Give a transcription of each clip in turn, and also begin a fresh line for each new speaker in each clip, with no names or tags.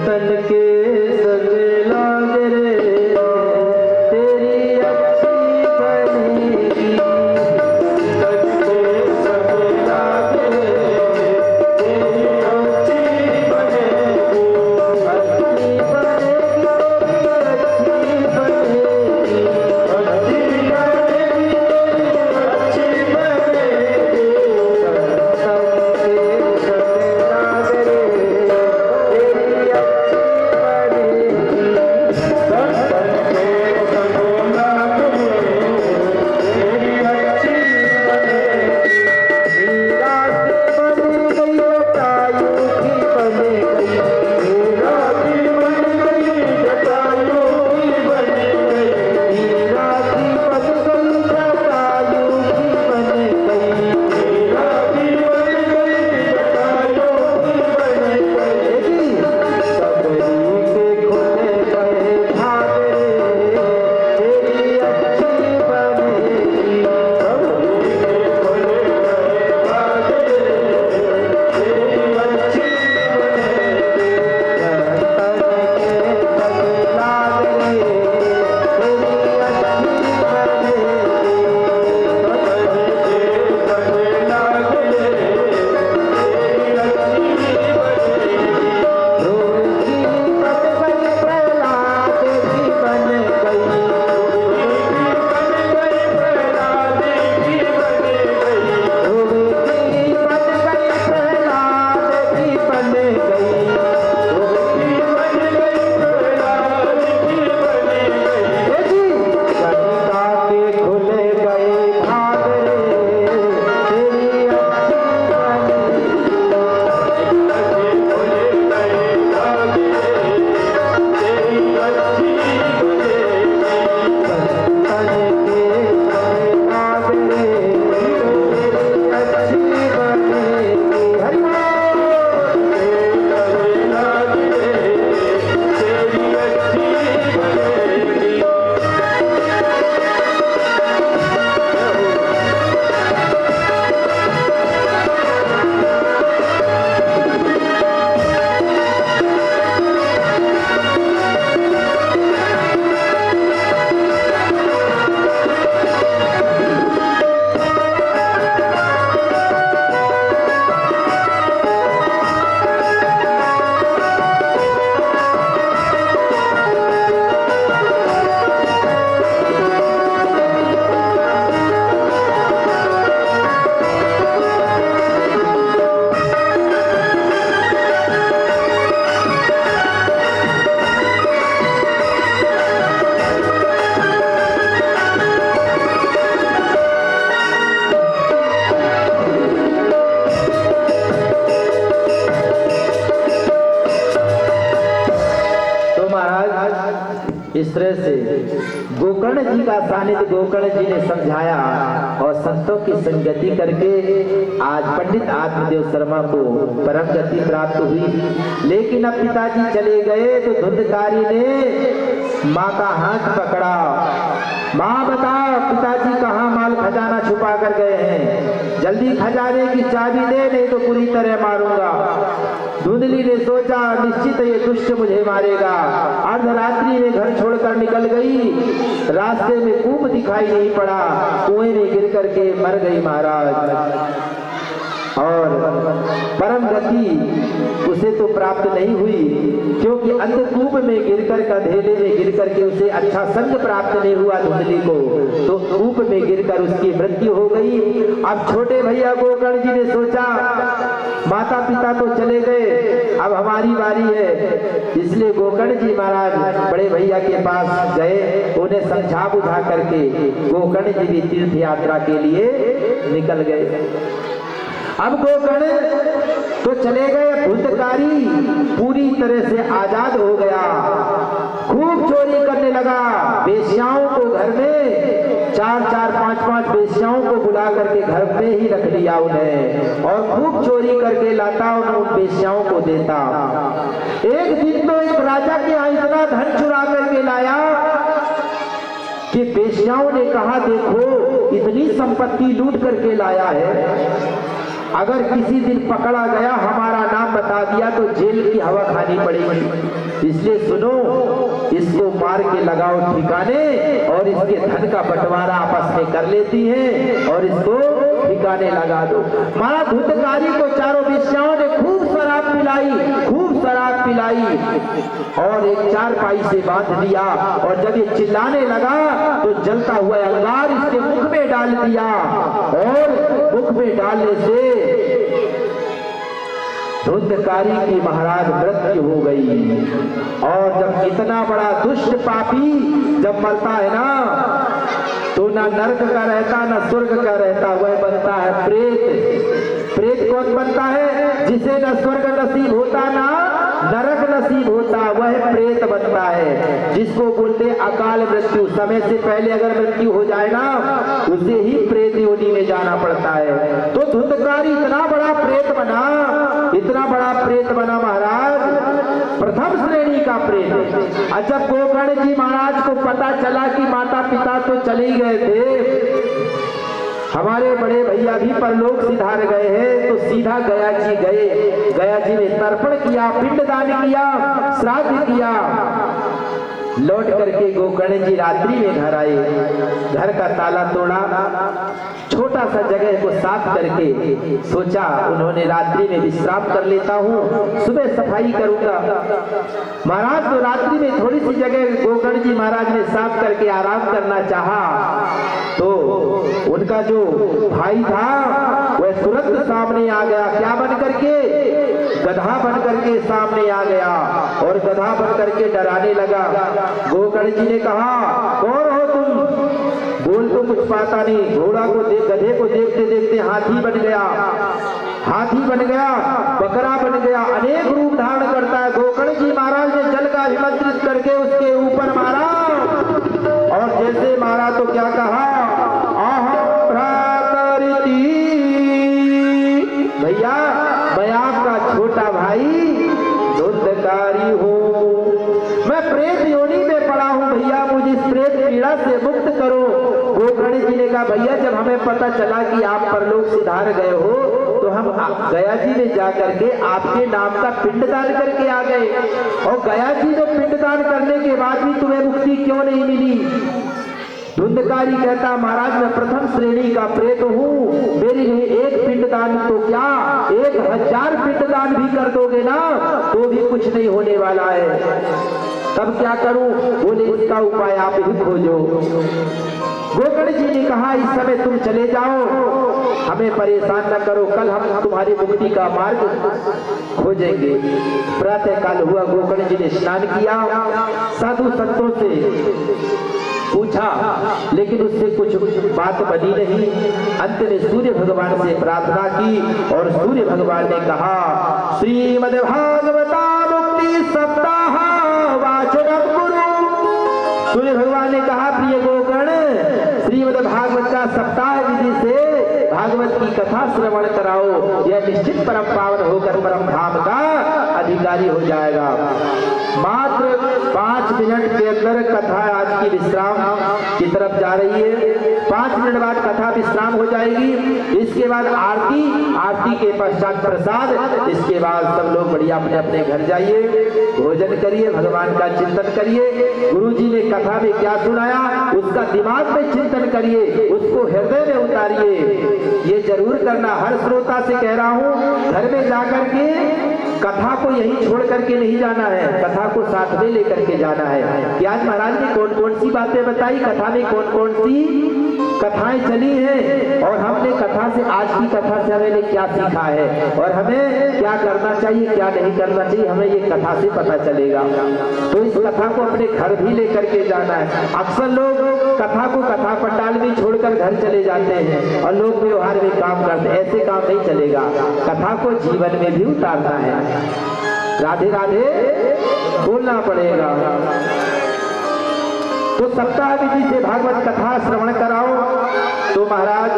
तन के संग लाग रे तेरी अच्छी बनेगी। तन के संग लाग रे तेरी अच्छी बनेगी। अच्छी बनेगी तेरी अच्छी बनेगी। अच्छी बनेगी अच्छी बनेगी। तन के संग लाग रे तेरी अच्छी बनेगी। तन के संग लाग रे तेरी अच्छी बनेगी। मीरा की बन गई जटायु की बन गई। मीरा की बन गई जटायु की बन गई। मीरा की बन गई जटायु की बन गई। मीरा की बन गई जटायु की बन गई। सबरी के खुले गए भाग रे तेरी अच्छी बनेगी। सबरी के खुले गए भाग रे तेरी अच्छी बनेगी। तन के संग लाग रे तेरी अच्छी बनेगी। तन के संग लाग रे तेरी अच्छी बनेगी। ध्रुव की बन गई प्रहलाद की बन गई। ध्रुव की बन गई प्रहलाद की बन गई। ध्रुव की बन गई प्रहलाद की बन गई। कनिका के खुले गए भाग रे तेरी अच्छी बनेगी। कनिका के खुले गए भाग रे तेरी अच्छी बनेगी। तन के संग लाग रे तेरी अच्छी बनेगी। हरि बोल। संग लाग रे तेरी अच्छी बनेगी। तो महाराज इस तरह से गोकर्ण जी का सानिध्य गोकर्ण जी ने समझाया और संतों की संगति करके आज पंडित आत्मदेव शर्मा को परम गति प्राप्त हुई। लेकिन अब पिताजी चले गए तो धुंधकारी ने माँ का हाथ पकड़ा। माँ बताओ पिताजी कहाँ माल खजाना छुपा कर गए हैं। जल्दी खजाने की चाबी दे नहीं तो पूरी तरह मारूंगा। धुंधली ने सोचा निश्चित ये दुष्ट मुझे मारेगा। अर्धरात्रि में घर छोड़कर निकल गई। रास्ते में कूप दिखाई नहीं पड़ा। कुएं में गिर करके मर गई महाराज। और परम गति उसे तो प्राप्त नहीं हुई क्योंकि अंधकूप में गिरकर अंधेरे में गिरकर के उसे अच्छा संग प्राप्त नहीं हुआ धुंधली को। तो कूप में गिरकर उसकी मृत्यु हो गई। अब छोटे भैया गोकर्ण जी ने सोचा माता पिता तो चले गए, अब हमारी बारी है। इसलिए गोकर्ण जी महाराज बड़े भैया के पास गए। उन्हें समझा बुझा करके गोकर्ण जी भी तीर्थ यात्रा के लिए निकल गए। अब गोकर्ण तो चले गए। धुंधकारी पूरी तरह से आजाद हो गया। खूब चोरी करने लगा। वेश्याओं को घर में 4-4, 5-5 वेश्याओं को बुला करके घर में ही रख लिया उन्हें और खूब चोरी करके लाता उन वेश्याओं को देता। एक दिन तो एक राजा के यहाँ इतना धन चुरा करके लाया कि वेश्याओं ने कहा देखो इतनी संपत्ति लूट करके लाया है, अगर किसी दिन पकड़ा गया हमारा नाम बता बता दिया तो जेल की हवा खानी पड़ेगी। इसलिए सुनो, इसको मार के लगाओ ठिकाने और इसके धन का बंटवारा आपस में कर लेती हैं और इसको ठिकाने लगा दो। महाराज धुंधकारी को चारों वेश्याओं ने खूब शराब पिलाई और एक चारपाई से बांध दिया और जब ये चिल्लाने लगा तो जलता हुआ अंगार इसके मुख में डाल दिया और मुख में डालने से धुंधकारी की महाराज मृत्यु हो गई। और जब इतना बड़ा दुष्ट पापी जब मरता है ना तो ना नरक का रहता ना स्वर्ग का रहता, वह बनता है प्रेत। प्रेत कौन बनता है? जिसे न स्वर्ग नसीब होता ना नरक नसीब होता, वह प्रेत बनता है। जिसको बोलते अकाल मृत्यु, समय से पहले अगर मृत्यु हो जाए ना उसे ही प्रेत योनि में जाना पड़ता है। तो धुंधकारी इतना बड़ा प्रेत बना महाराज, प्रथम श्रेणी का प्रेत। जब गोकर्ण जी महाराज को पता चला कि माता पिता तो चले ही गए थे, हमारे बड़े भैया भी परलोक सिधार गए हैं, तो सीधा गया जी गए। गया जी ने तर्पण किया, पिंडदान किया, श्राद्ध किया। लौट करके गोकर्ण जी रात्रि में घर आए, घर का ताला तोड़ा, छोटा सा जगह को साफ करके सोचा उन्होंने रात्रि में विश्राम कर लेता हूँ, सुबह सफाई करूंगा। महाराज तो रात्रि में थोड़ी सी जगह गोकर्ण जी महाराज ने साफ करके आराम करना चाहा तो उनका जो भाई था वह तुरंत सामने आ गया। क्या बन करके? गधा बन करके सामने आ गया और गधा बन करके डराने लगा। गोकर्ण जी ने कहा, कौन हो तुम? बोल तो कुछ पाता नहीं। घोड़ा को गधे को देखते देखते हाथी बन गया, बकरा बन गया, अनेक रूप धारण करता है। गोकर्ण जी महाराज ने जल का अभिमंत्रित करके उसके ऊपर मारा और जैसे मारा तो क्या कहा, भैया मैं आपका छोटा भाई धुंधकारी हूँ, मैं प्रेत योनि में पड़ा हूँ, भैया मुझे इस प्रेत पीड़ा से मुक्त करो। गोकर्ण जी ने कहा, भैया जब हमें पता चला कि आप परलोक सिधार गए हो तो हम गया जी में जाकर के आपके नाम का पिंडदान करके आ गए। और गया जी में पिंडदान करने के बाद भी तुम्हें मुक्ति क्यों नहीं मिली? धुंधकारी कहता, महाराज मैं प्रथम श्रेणी का प्रेत हूँ, मेरे लिए एक पिंडदान तो क्या 1000 पिंडदान भी कर दोगे ना तो भी कुछ नहीं होने वाला है। तब क्या करूं? बोले इसका उपाय आप ही खोजो। गोकर्ण जी ने कहा, इस समय तुम चले जाओ, हमें परेशान न करो, कल हम तुम्हारी मुक्ति का मार्ग खोजेंगे। प्रातः काल हुआ, गोकर्ण जी ने स्नान किया, साधु संतों से पूछा लेकिन उससे कुछ बात बनी नहीं। अंत में सूर्य भगवान से प्रार्थना की और सूर्य भगवान ने कहा, श्रीमद् भागवता मुक्ति सप्ताह वाचनम कुरु। सूर्य भगवान ने कहा, प्रिय गोकर्ण श्रीमद् भागवत का सप्ताह विधि से भागवत की कथा श्रवण कराओ, यह निश्चित परम पावन होकर परम धाम का अधिकारी हो जाएगा। मात्र 5 मिनट के अंदर कथा आज की विश्राम की तरफ जा रही है। 5 मिनट बाद कथा विश्राम हो जाएगी। इसके बाद आरती के पश्चात प्रसाद। इसके बाद सब लोग बढ़िया अपने अपने घर जाइए, भोजन करिए, भगवान का चिंतन करिए। गुरु जी ने कथा में क्या सुनाया उसका दिमाग में चिंतन करिए, उसको हृदय में उतारिए। ये जरूर करना, हर श्रोता से कह रहा हूँ, घर में जाकर के कथा को यही छोड़ करके नहीं जाना है, कथा को साथ में लेकर के जाना है। कि आज महाराज ने कौन कौन सी बातें बताई, कथा में कौन कौन सी कथाएं चली हैं और हमने कथा से, आज की कथा से हमें क्या सीखा है और हमें क्या करना चाहिए क्या नहीं करना चाहिए, हमें ये कथा से पता चलेगा। तो इस कथा को अपने घर भी लेकर के जाना है। अक्सर लोग कथा को कथा पंडाल में छोड़कर घर चले जाते हैं और लोग व्यवहार में काम करते हैं, ऐसे काम नहीं चलेगा। कथा को जीवन में भी उतारना है। राधे राधे बोलना पड़ेगा। तो सप्ताह विधि से भागवत कथा श्रवण कराओ। तो महाराज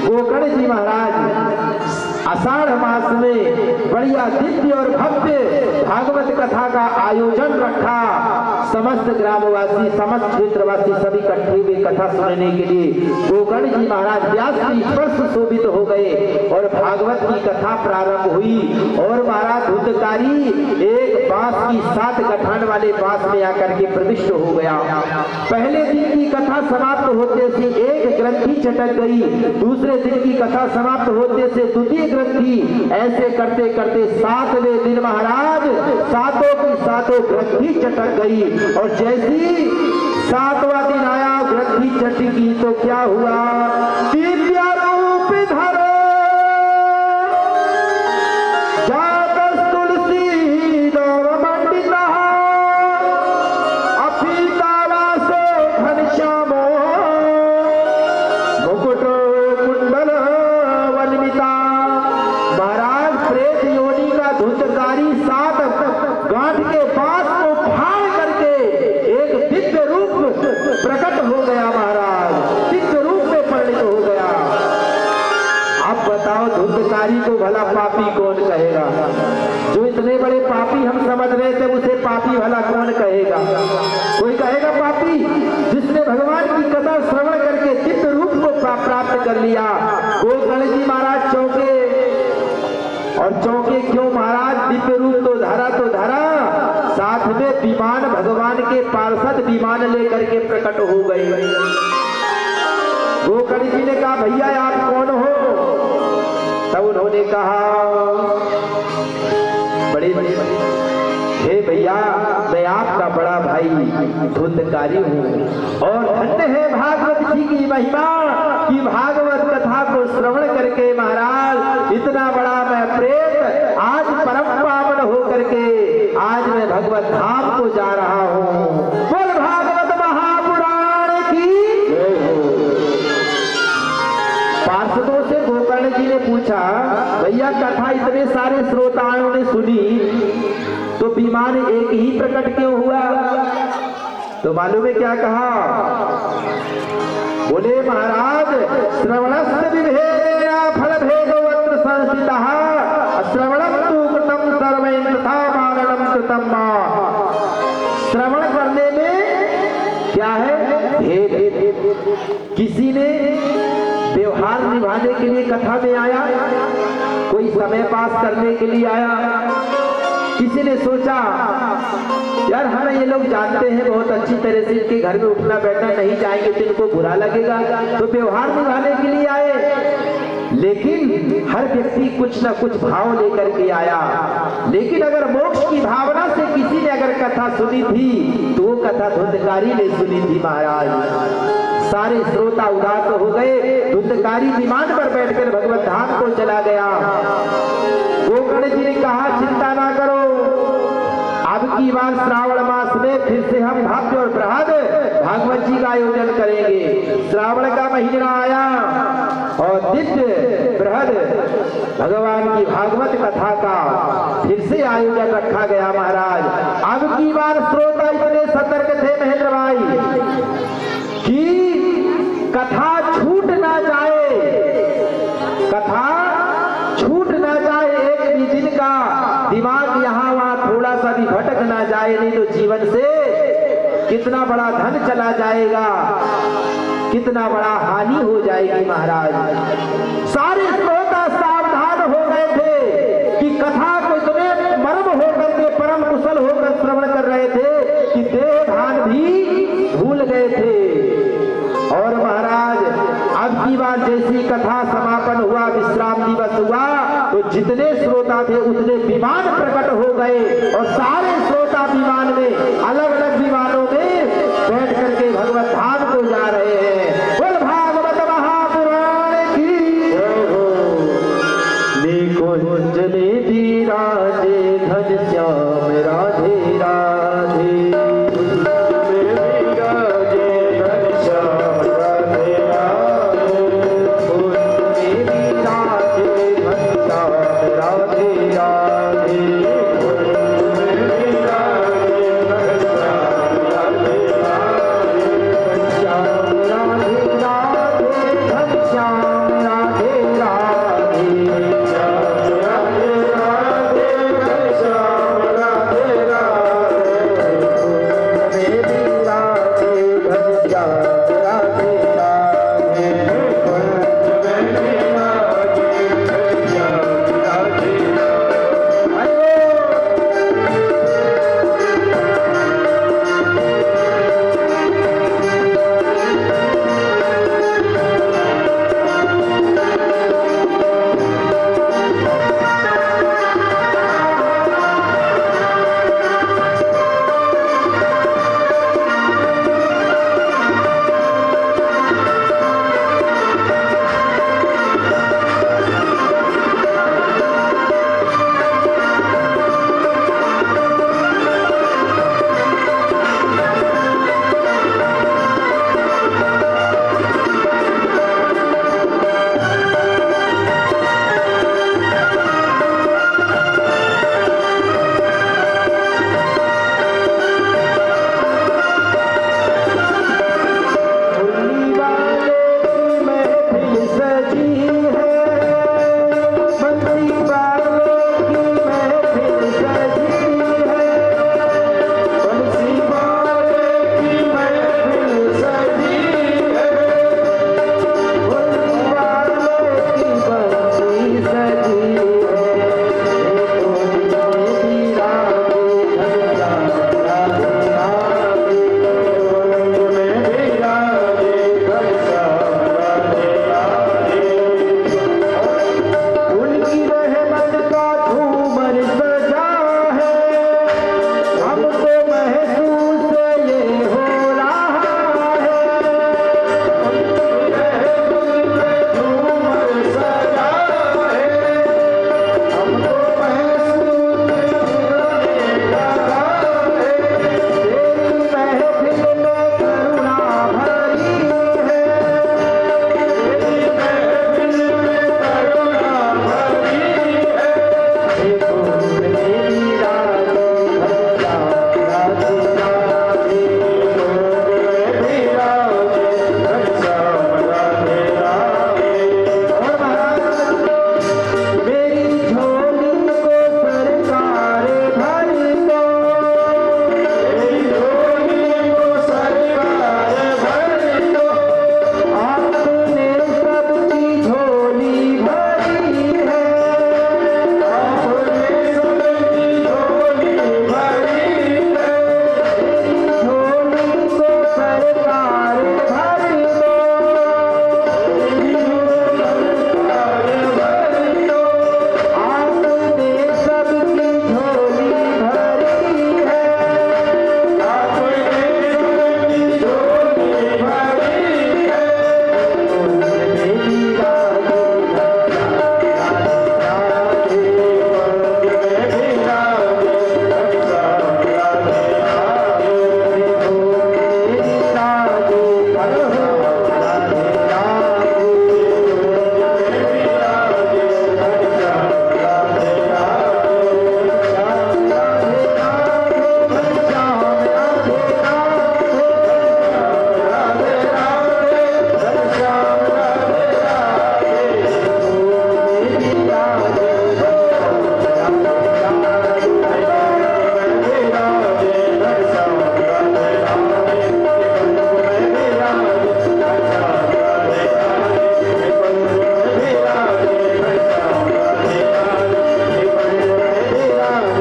गोकर्ण जी महाराज आषाढ़ मास में बढ़िया दिव्य और भव्य भागवत कथा का आयोजन रखा। समस्त ग्रामवासी, समस्त क्षेत्रवासी सभी इकट्ठे हुए कथा सुनने के लिए। गोकर्ण जी महाराज व्यास जी स्पर्श शोभित हो गए और भागवत की कथा प्रारंभ हुई। और महाराज धुंधकारी एक बांस की 7 गठान वाले बांस में आकर के प्रविष्ट हो गया। पहले दिन की कथा समाप्त होते से एक ग्रंथि चटक गई, दूसरे दिन की कथा समाप्त होते से द्वितीय ग्रंथि, ऐसे करते करते 7वें दिन महाराज सातों की सातों ग्रंथि चटक गई। और जैसी 7वां दिन आया, ग्रंथि चटकी तो क्या हुआ, दिव्य रूप धरो जागस तुलसी दौर मंडिता अफीतावासो घनश्यामो मुकुट कुंडल वनमिता। महाराज प्रेत योनि का धुंधकारी 7 गांठ के बांस को फाड़ करके एक दिव्य रूप प्रकट हो गया। महाराज दिव्य रूप में परिणत हो गया। अब बताओ धुंधकारी को भला पापी कौन कहेगा? जो इतने बड़े पापी हम समझ रहे थे, उसे पापी भला कौन कहेगा? कोई कहेगा पापी जिसने भगवान की कथा श्रवण करके दिव्य रूप को प्राप्त कर लिया। गोकर्ण जी महाराज चौंके, और चौंके क्यों महाराज? दिव्य रूप तो धरा, साथ में विमान, भगवान के पार्षद विमान लेकर के प्रकट हो गए। गोकर्ण जी ने कहा भैया आप कौन हो? तब उन्होंने कहा बड़े हे भैया मैं आपका बड़ा भाई धुंधकारी हूँ। और धन्य है भागवत जी की महिमा कि भागवत कथा को श्रवण करके महाराज इतना बड़ा मैं प्रेत आज परम पावन हो करके आज मैं भगवत धाम को जा रहा हूँ। बोल भागवत महापुराण की। पार्षदों से गोकर्ण जी ने पूछा भैया कथा इतने सारे श्रोताओं ने सुनी तो विमान एक ही प्रकट क्यों हुआ? तो मालूम है क्या कहा? बोले महाराज श्रवणस्य विभेदेन फल भेदवत्र संस्थितः श्रवणम तु कृतं सर्वैः तथा मारणम कृतं मा। श्रवण करने में क्या है? भेद। किसी ने व्यवहार निभाने के लिए कथा में आया, कोई समय पास करने के लिए आया, किसी ने सोचा यार हमें ये लोग जानते हैं बहुत अच्छी तरह से, इनके घर में उठना बैठना नहीं जाएंगे तो इनको बुरा लगेगा, तो व्यवहार निभाने के लिए आए। लेकिन हर व्यक्ति कुछ ना कुछ भाव लेकर के आया। लेकिन अगर मोक्ष की भावना से किसी ने अगर कथा सुनी थी तो वो कथा धुंधकारी ने सुनी थी। महाराज सारे श्रोता उदास हो गए। धुंधकारी विमान पर बैठकर भगवत धाम को चला गया। गोकर्ण जी ने कहा चिंता ना करो, अब की बार श्रावण मास में फिर से हम भव्य और बृहद भागवत जी का आयोजन करेंगे। श्रावण का महीना आया और दिव्य बृहद भगवान की भागवत कथा का फिर से आयोजन रखा गया। महाराज अब की बार श्रोता इतने सतर्क थे महेंद्र भाई कि कथा छूट ना जाए, कथा छूट ना जाए, एक भी दिन का दिमाग यहाँ वहां थोड़ा सा भी भटक ना जाए, नहीं तो जीवन से कितना बड़ा धन चला जाएगा, कितना बड़ा हानि हो जाएगी। महाराज सारे श्रोता सावधान हो गए थे कि कथा को इतने मर्म होकर के परम कुशल होकर श्रवण कर रहे थे कि देह भान भी भूल गए थे। और महाराज अब की बार जैसी कथा समापन हुआ, विश्राम दिवस हुआ, तो जितने श्रोता थे उतने विमान प्रकट हो गए और सारे श्रोता विमान में अलग अलग विमानों में बैठ करके भगवत धाम को जा रहे हैं। बोल भागवत महापुराण की। निकुंज ने धीराजे घनश्याम राज